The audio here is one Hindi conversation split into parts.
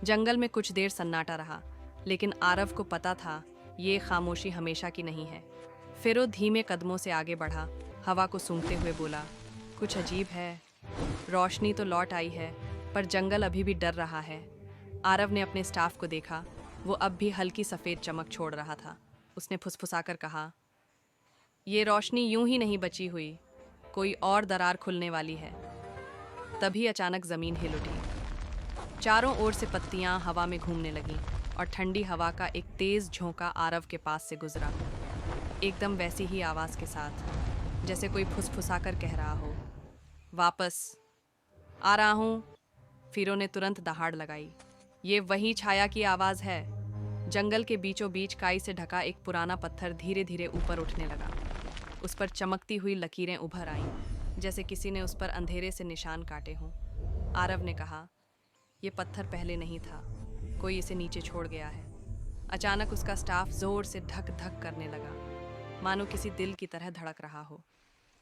जंगल में कुछ देर सन्नाटा रहा, लेकिन आरव को पता था ये खामोशी हमेशा की नहीं है। फिर वो धीमे कदमों से आगे बढ़ा, हवा को सूंघते हुए बोला, कुछ अजीब है। रोशनी तो लौट आई है, पर जंगल अभी भी डर रहा है। आरव ने अपने स्टाफ को देखा, वो अब भी हल्की सफ़ेद चमक छोड़ रहा था। उसने फुसफुसाकर कहा, ये रोशनी यूं ही नहीं बची हुई, कोई और दरार खुलने वाली है। तभी अचानक ज़मीन हिल उठी। चारों ओर से पत्तियां हवा में घूमने लगीं और ठंडी हवा का एक तेज़ झोंका आरव के पास से गुजरा, एकदम वैसी ही आवाज़ के साथ जैसे कोई फुसफुसाकर कह रहा हो, वापस आ रहा हूँ। फिरो ने तुरंत दहाड़ लगाई, ये वही छाया की आवाज़ है। जंगल के बीचों बीच काई से ढका एक पुराना पत्थर धीरे धीरे ऊपर उठने लगा। उस पर चमकती हुई लकीरें उभर आईं, जैसे किसी ने उस पर अंधेरे से निशान काटे हों। आरव ने कहा, ये पत्थर पहले नहीं था, कोई इसे नीचे छोड़ गया है। अचानक उसका स्टाफ जोर से धक धक करने लगा, मानो किसी दिल की तरह धड़क रहा हो।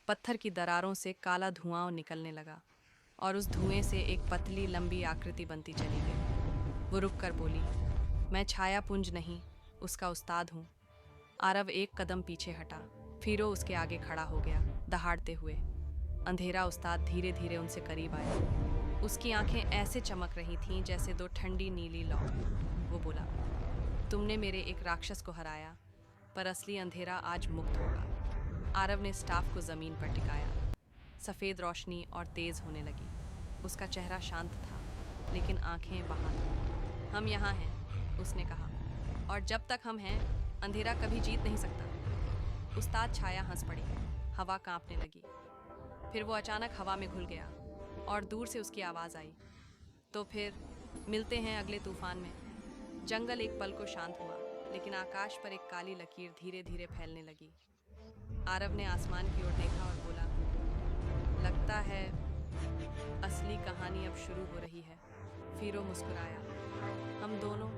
पत्थर की दरारों से काला धुआं निकलने लगा और उस धुएं से एक पतली लंबी आकृति बनती चली गई। वो रुक कर बोली, मैं छाया पुंज नहीं, उसका उस्ताद हूँ। आरव एक कदम पीछे हटा, फिरो उसके आगे खड़ा हो गया, दहाड़ते हुए। अंधेरा उस्ताद धीरे धीरे उनसे करीब आया। उसकी आंखें ऐसे चमक रही थीं जैसे दो ठंडी नीली लौ। वो बोला, तुमने मेरे एक राक्षस को हराया, पर असली अंधेरा आज मुक्त होगा। आरव ने स्टाफ को ज़मीन पर टिकाया। सफ़ेद रोशनी और तेज़ होने लगी। उसका चेहरा शांत था, लेकिन आंखें वहाँ थीं। हम यहाँ हैं, उसने कहा, और जब तक हम हैं, अंधेरा कभी जीत नहीं सकता। उस्ताद छाया हंस पड़ी, हवा कांपने लगी। फिर वो अचानक हवा में घुल गया और दूर से उसकी आवाज़ आई, तो फिर मिलते हैं अगले तूफान में। जंगल एक पल को शांत हुआ, लेकिन आकाश पर एक काली लकीर धीरे धीरे फैलने लगी। आरव ने आसमान की ओर देखा और बोला, लगता है असली कहानी अब शुरू हो रही है। फिरो मुस्कुराया। हम दोनों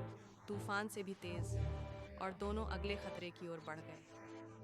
तूफान से भी तेज और दोनों अगले खतरे की ओर बढ़ गए।